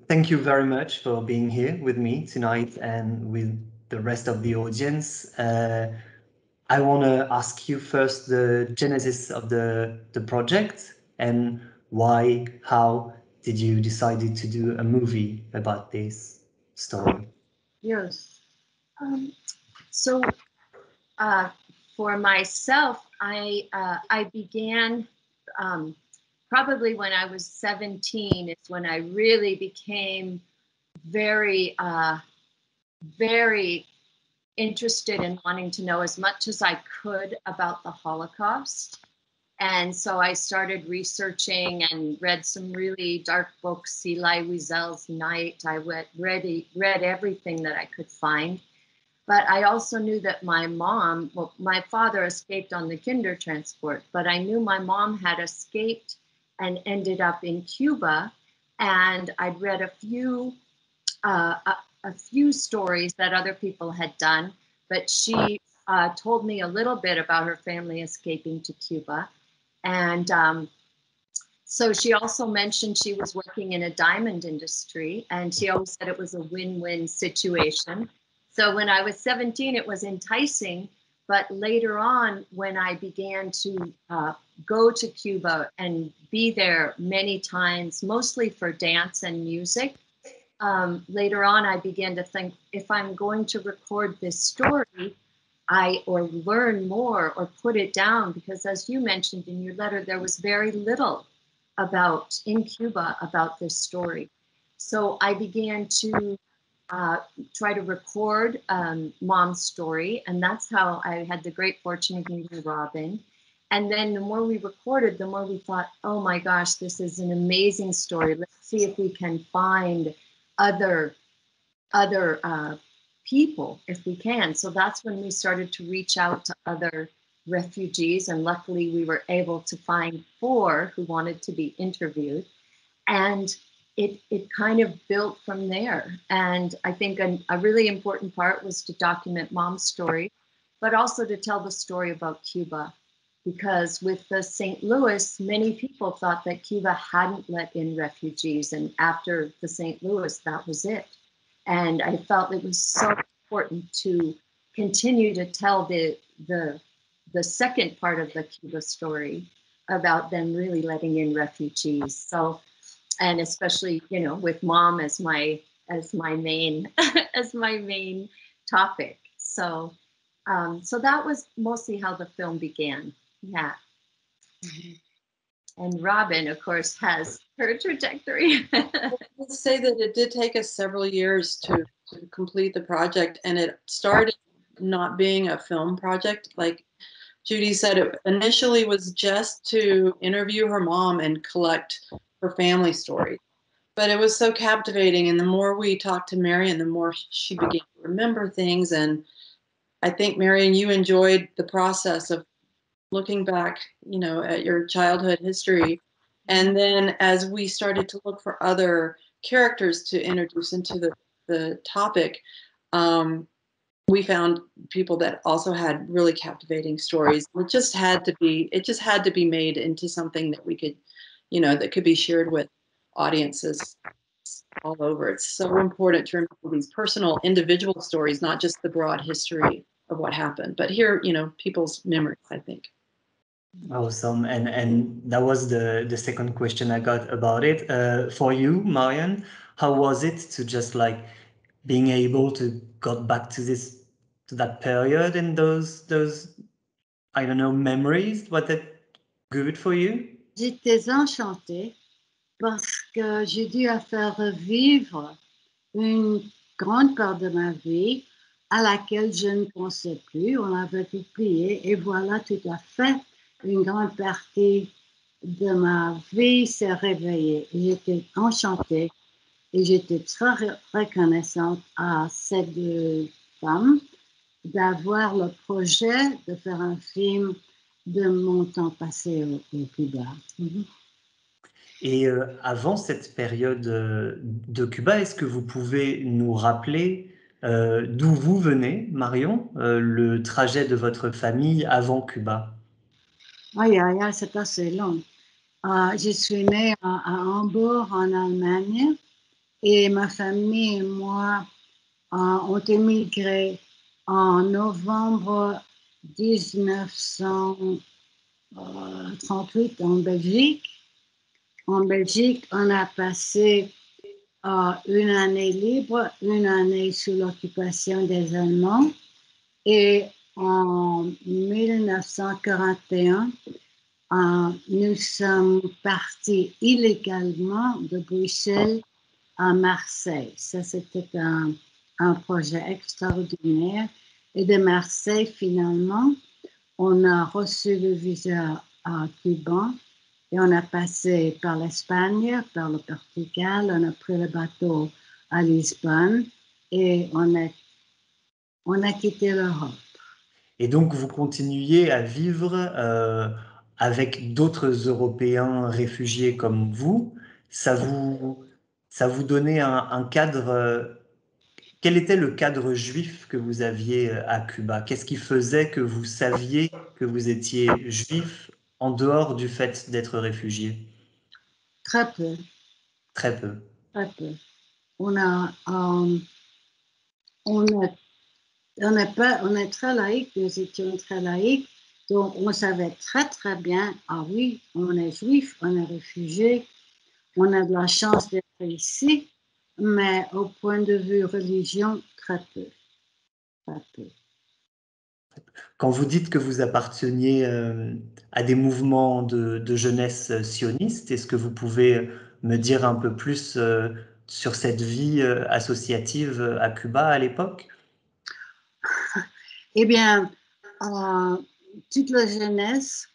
thank you very much for being here with me tonight and with the rest of the audience. I want to ask you first the genesis of the project and why, how did you decide to do a movie about this story? Yes. So for myself, I began probably when I was 17 is when I really became very, very interested in wanting to know as much as I could about the Holocaust. And so I started researching and read some really dark books, Elie Wiesel's Night. I read everything that I could find. But I also knew that my mom, well, my father escaped on the Kindertransport, but I knew my mom had escaped and ended up in Cuba. And I'd read a few stories that other people had done, but she told me a little bit about her family escaping to Cuba. And so she also mentioned she was working in a diamond industry, and she always said it was a win-win situation. So when I was 17, it was enticing, but later on, when I began to go to Cuba and be there many times, mostly for dance and music, later on, I began to think, if I'm going to record this story, or learn more or put it down, because as you mentioned in your letter, there was very little in Cuba about this story. So I began to try to record Mom's story, and that's how I had the great fortune of meeting Robin. And then the more we recorded, the more we thought, oh my gosh, this is an amazing story. Let's see if we can find other people if we can. So that's when we started to reach out to other refugees, and luckily we were able to find 4 who wanted to be interviewed, and it kind of built from there. And I think a really important part was to document Mom's story, but also to tell the story about Cuba, because with the St. Louis, many people thought that Cuba hadn't let in refugees, and after the St. Louis, that was it. And I felt it was so important to continue to tell the second part of the Cuba story about them really letting in refugees. So, and especially, you know, with Mom as my main as my main topic. So, so that was mostly how the film began. Yeah. Mm-hmm. And Robin, of course, has her trajectory. Let's say that it did take us several years to complete the project, and it started not being a film project. Like Judy said, it initially was just to interview her mom and collect her family story. But it was so captivating, and the more we talked to Marion, the more she began to remember things. And I think, Marion, you enjoyed the process of looking back, you know, at your childhood history. And then as we started to look for other characters to introduce into the topic, we found people that also had really captivating stories. It just had to be made into something that we could, you know, that could be shared with audiences all over. It's so important to remember these personal, individual stories, not just the broad history of what happened, but here, you know, people's memories, I think. Awesome. And that was the second question I got about it. For you, Marion, how was it to just like being able to go back to that period and those I don't know, memories? Was that good for you? J'étais enchantée parce que j'ai dû faire revivre une grande part de ma vie à laquelle je ne pensais plus. On avait oublié, et voilà, tout à fait, une grande partie de ma vie s'est réveillée. J'étais enchantée et j'étais très reconnaissante à ces 2 femmes d'avoir le projet de faire un film de mon temps passé au Cuba. Mm-hmm. Et avant cette période de Cuba, est-ce que vous pouvez nous rappeler d'où vous venez, Marion, le trajet de votre famille avant Cuba? Oui, c'est assez long. Je suis née à Hambourg, en Allemagne, Et ma famille et moi ont émigré en novembre 1938 en Belgique. En Belgique, on a passé une année libre, une année sous l'occupation des Allemands. Et en 1941, nous sommes partis illégalement de Bruxelles à Marseille. Ça, c'était un projet extraordinaire. Et de Marseille, finalement, on a reçu le visa cubain et on a passé par l'Espagne, par le Portugal, on a pris le bateau à Lisbonne et on a quitté l'Europe. Et donc, vous continuiez à vivre avec d'autres Européens réfugiés comme vous. Ça vous, ça vous donnait un cadre. Quel était le cadre juif que vous aviez à Cuba? Qu'est-ce qui faisait que vous saviez que vous étiez juif en dehors du fait d'être réfugié? Très peu, Très peu. très peu. On a, on a on est très laïque, nous étions très laïques, donc on savait très très bien, ah oui, on est juif, on est réfugié, on a de la chance d'être ici, mais au point de vue religion, très peu, très peu. Quand vous dites que vous apparteniez à des mouvements de jeunesse sionistes, est-ce que vous pouvez me dire un peu plus sur cette vie associative à Cuba à l'époque? Eh bien, toute la jeunesse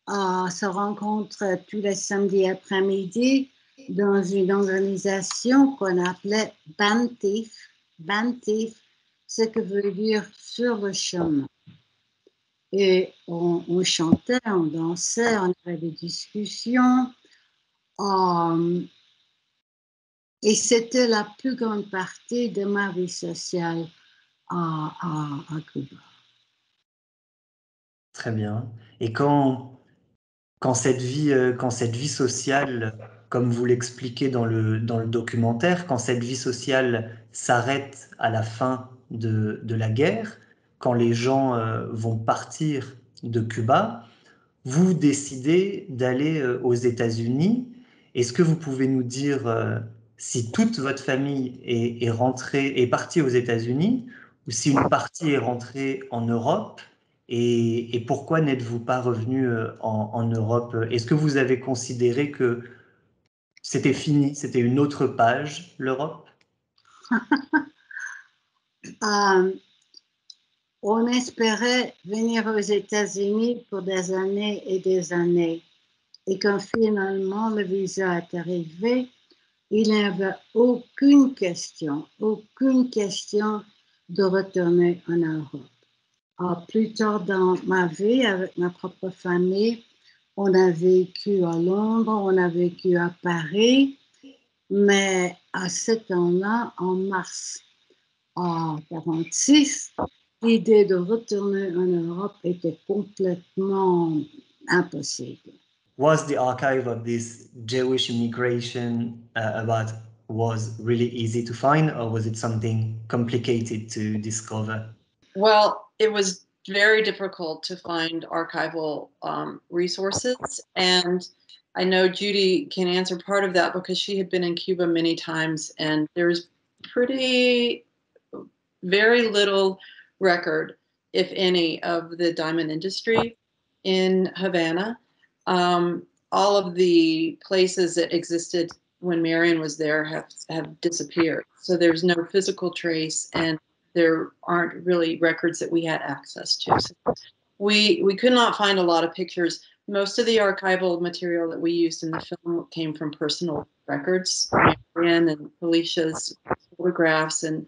se rencontre tous les samedis après-midi dans une organisation qu'on appelait Bantif. Bantif, ce que veut dire sur le chemin. Et on chantait, on dansait, on avait des discussions. Et c'était la plus grande partie de ma vie sociale à Cuba. Très bien. Et quand cette vie sociale, comme vous l'expliquez dans le documentaire, quand cette vie sociale s'arrête à la fin de la guerre, quand les gens vont partir de Cuba, vous décidez d'aller aux États-Unis. Est-ce que vous pouvez nous dire si toute votre famille est partie aux États-Unis ou si une partie est rentrée en Europe et pourquoi n'êtes-vous pas revenu en Europe? Est-ce que vous avez considéré que c'était fini, c'était une autre page, l'Europe? Euh, on espérait venir aux États-Unis pour des années et des années. Et quand finalement le visa est arrivé, il n'y avait aucune question de retourner en Europe. Plus tard dans ma vie, avec ma propre famille, on a vécu à Londres, on a vécu à Paris, mais à ce temps-là, en mars 1946, l'idée de retourner en Europe était complètement impossible. Was the archive of this Jewish immigration was really easy to find, or was it something complicated to discover? Well, it was very difficult to find archival resources. And I know Judy can answer part of that because she had been in Cuba many times, and there's very little record, if any, of the diamond industry in Havana. All of the places that existed when Marion was there have disappeared. So there's no physical trace, and there aren't really records that we had access to. So we could not find a lot of pictures. Most of the archival material that we used in the film came from personal records, Marion and Felicia's photographs and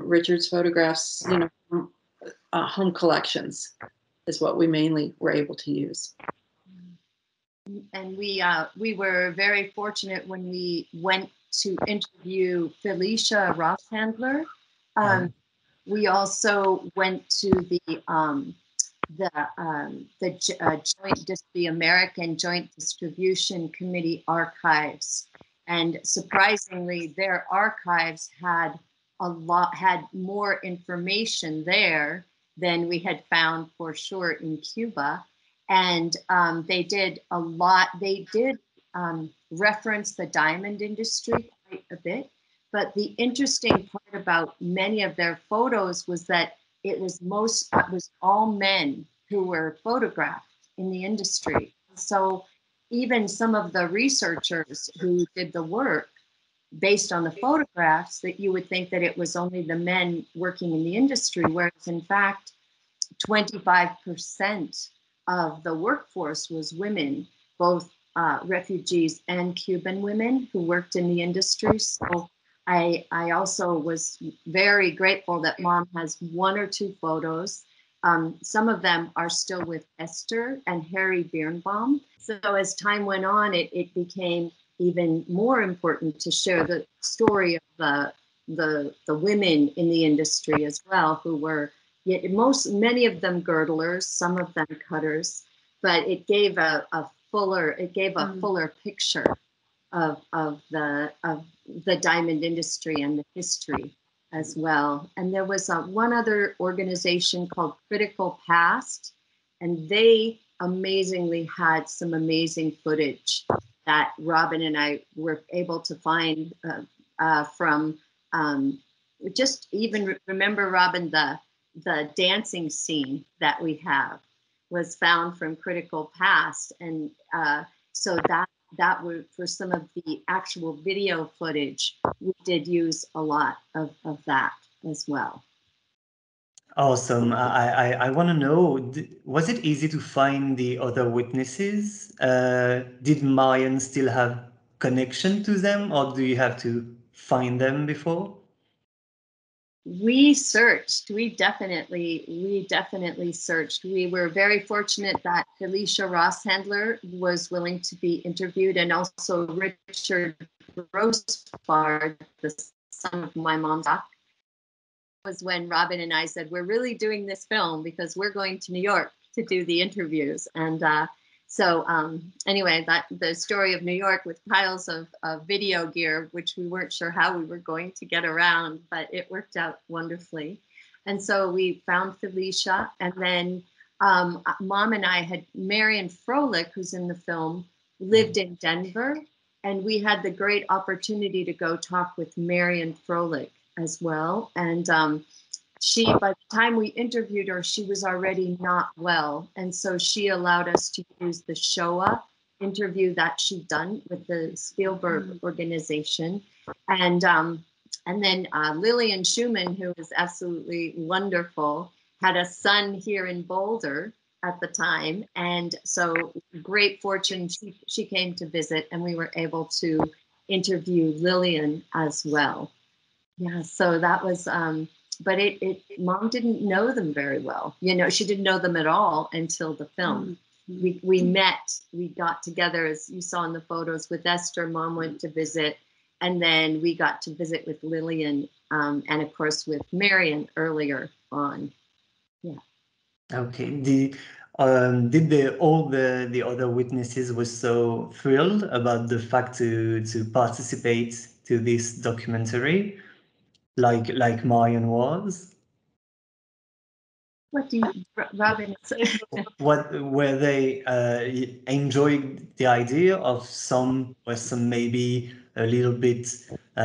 Richard's photographs, home collections is what we mainly were able to use. And we were very fortunate when we went to interview Felicia Rosshandler. We also went to the American Joint Distribution Committee archives, And surprisingly, their archives had more information there than we had found for sure in Cuba. And they did a lot. They did reference the diamond industry quite a bit. But the interesting part about many of their photos was that it was all men who were photographed in the industry. So even some of the researchers who did the work based on the photographs, that you would think that it was only the men working in the industry, whereas in fact, 25% of the workforce was women, both refugees and Cuban women who worked in the industry. So I also was very grateful that Mom has one or two photos. Some of them are still with Esther and Harry Birnbaum. So as time went on, it became even more important to share the story of the women in the industry as well, who were many of them girdlers, some of them cutters, but it gave a fuller picture of the diamond industry and the history as well. And there was one other organization called Critical Past, and they amazingly had some amazing footage that Robin and I were able to find from just even remember, Robin, the dancing scene that we have was found from Critical Past. And so that were for some of the actual video footage, we did use a lot of that as well. Awesome. I want to know, was it easy to find the other witnesses? Did Marion still have connection to them, or do you have to find them before? We searched. We definitely searched. We were very fortunate that Felicia Rosshandler was willing to be interviewed, and also Richard Grossbard, the son of my mom's doc. Was when Robin and I said, we're really doing this film because we're going to New York to do the interviews. And so anyway, the story of New York with piles of video gear, which we weren't sure how we were going to get around, but it worked out wonderfully. And so we found Felicia, and then Mom and I had Marion Froelich, who's in the film, lived in Denver, and we had the great opportunity to go talk with Marion Froelich as well. And by the time we interviewed her, she was already not well. And so she allowed us to use the Shoah interview that she'd done with the Spielberg organization. And then Lillian Schumann, who was absolutely wonderful, had a son here in Boulder at the time. And so great fortune, she came to visit, and we were able to interview Lillian as well. Yeah, so that was, but Mom didn't know them very well. You know, she didn't know them at all until the film. Mm-hmm. We got together, as you saw in the photos, with Esther. Mom went to visit, and then we got to visit with Lillian, and of course with Marion earlier on. Yeah. Okay. Did all the other witnesses were so thrilled about the fact to participate to this documentary? Like Marion was? What do you, Robin? What were they enjoying the idea of some maybe a little bit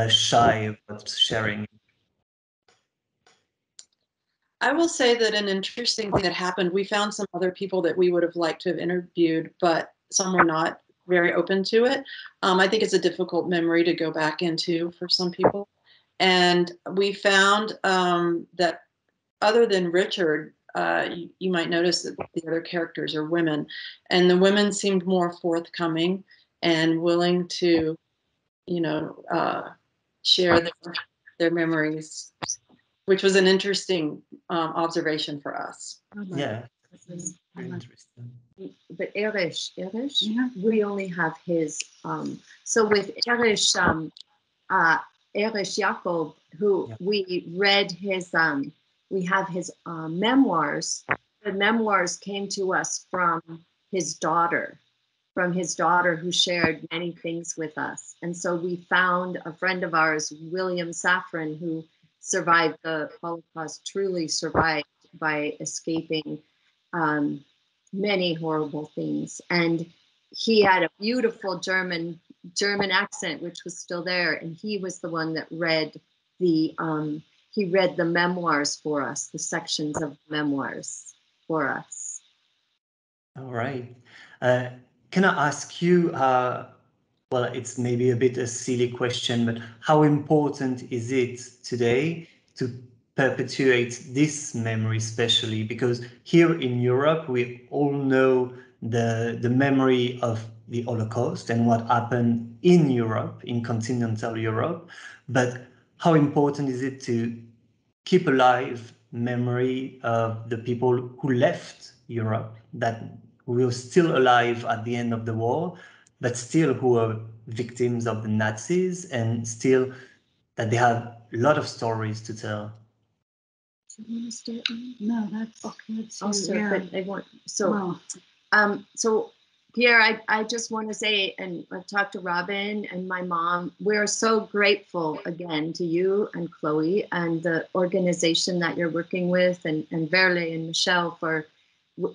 shy about sharing? I will say that an interesting thing that happened, we found some other people that we would have liked to have interviewed, but some were not very open to it. I think it's a difficult memory to go back into for some people. And we found that other than Richard, you might notice that the other characters are women, and the women seemed more forthcoming and willing to, share their memories, which was an interesting observation for us. Yeah, very interesting. But Erich, yeah. We only have his. So with Erich, Erich Jacob, who we read his, we have his memoirs. The memoirs came to us from his daughter. from his daughter, who shared many things with us. And so we found a friend of ours, William Safran, who survived the Holocaust, truly survived by escaping many horrible things. And he had a beautiful German accent, which was still there. And he was the one that read the memoirs for us, the sections of memoirs for us. All right. Can I ask you, well, it's maybe a bit a silly question, but how important is it today to perpetuate this memory, especially because here in Europe, we all know the memory of the Holocaust and what happened in Europe, in continental Europe, but how important is it to keep alive memory of the people who left Europe, that were still alive at the end of the war, but still who were victims of the Nazis, and still that they have a lot of stories to tell? Do you want to start? No, that's I'll start, yeah. but they want so. Well, So Pierre, I just want to say, and I've talked to Robin and my mom, we're so grateful again to you and Chloe and the organization that you're working with, and Verle and Michelle for,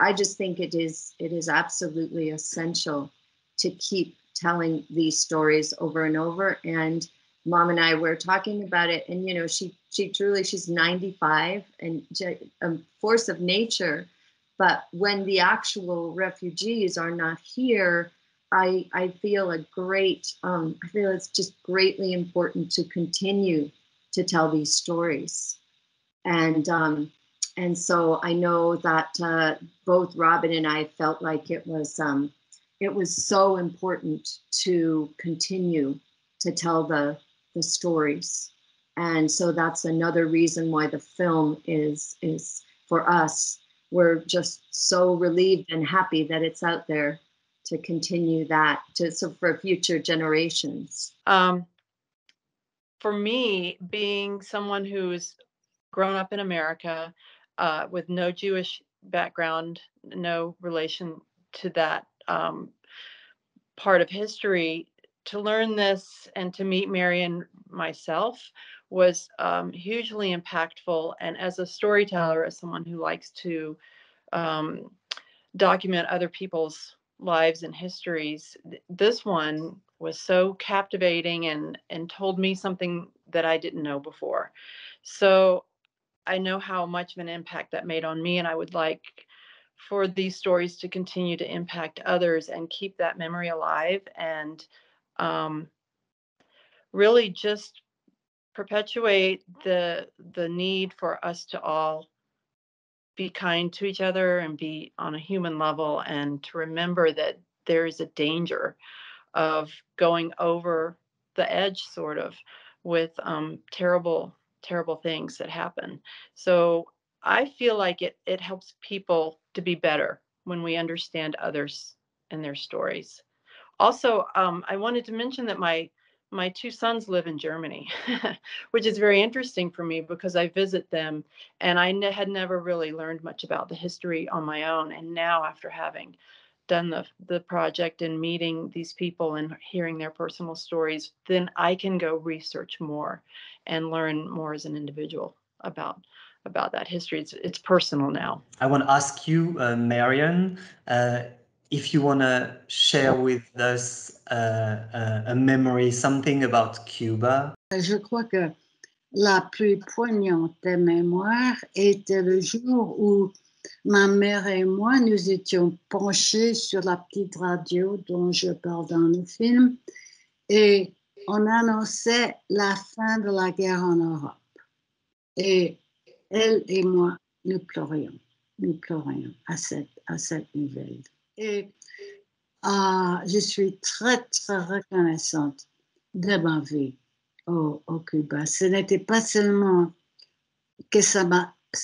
I just think it is absolutely essential to keep telling these stories over and over. And Mom and I were talking about it, and you know, she truly, she's 95 and a force of nature. But when the actual refugees are not here, I feel I feel it's just greatly important to continue to tell these stories. And so I know that both Robin and I felt like it was so important to continue to tell the stories. And so that's another reason why the film is for us. We're just so relieved and happy that it's out there to continue that so for future generations. For me, being someone who's grown up in America with no Jewish background, no relation to that part of history, to learn this and to meet Marion myself was hugely impactful. And as a storyteller, as someone who likes to document other people's lives and histories, this one was so captivating and told me something that I didn't know before. So I know how much of an impact that made on me, and I would like for these stories to continue to impact others and keep that memory alive, and really just perpetuate the need for us to all be kind to each other and be on a human level, and to remember that there is a danger of going over the edge, sort of, with terrible things that happen. So I feel like it helps people to be better when we understand others and their stories. Also, I wanted to mention that my two sons live in Germany, which is very interesting for me because I visit them, and I had never really learned much about the history on my own. And now, after having done the project and meeting these people and hearing their personal stories, then I can go research more and learn more as an individual about that history. It's personal now. I want to ask you, Marion, if you want to share with us a memory, something about Cuba. Je crois que la plus poignante des mémoires était le jour où ma mère et moi, nous étions penchés sur la petite radio dont je parle dans le film, et on annonçait la fin de la guerre en Europe. Et elle et moi, nous pleurions à cette nouvelle. Et je suis très, très reconnaissante de ma vie au Cuba. Ce n'était pas seulement que ça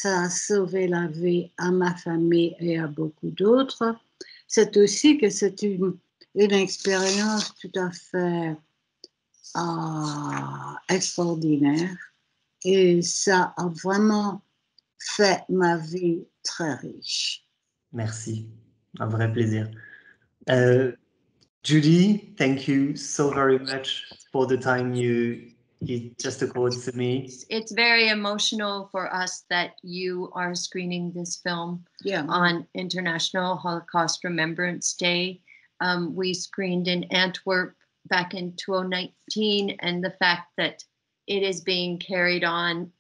a sauvé la vie à ma famille et à beaucoup d'autres, c'est aussi que c'est une expérience tout à fait extraordinaire, et ça a vraiment fait ma vie très riche. Merci, un vrai plaisir. Judy, thank you so very much for the time you just accorded to me. It's very emotional for us that you are screening this film on International Holocaust Remembrance Day. We screened in Antwerp back in 2019, and the fact that it is being carried on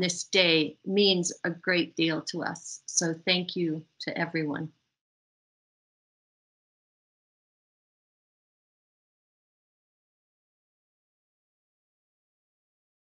this day means a great deal to us. So thank you to everyone.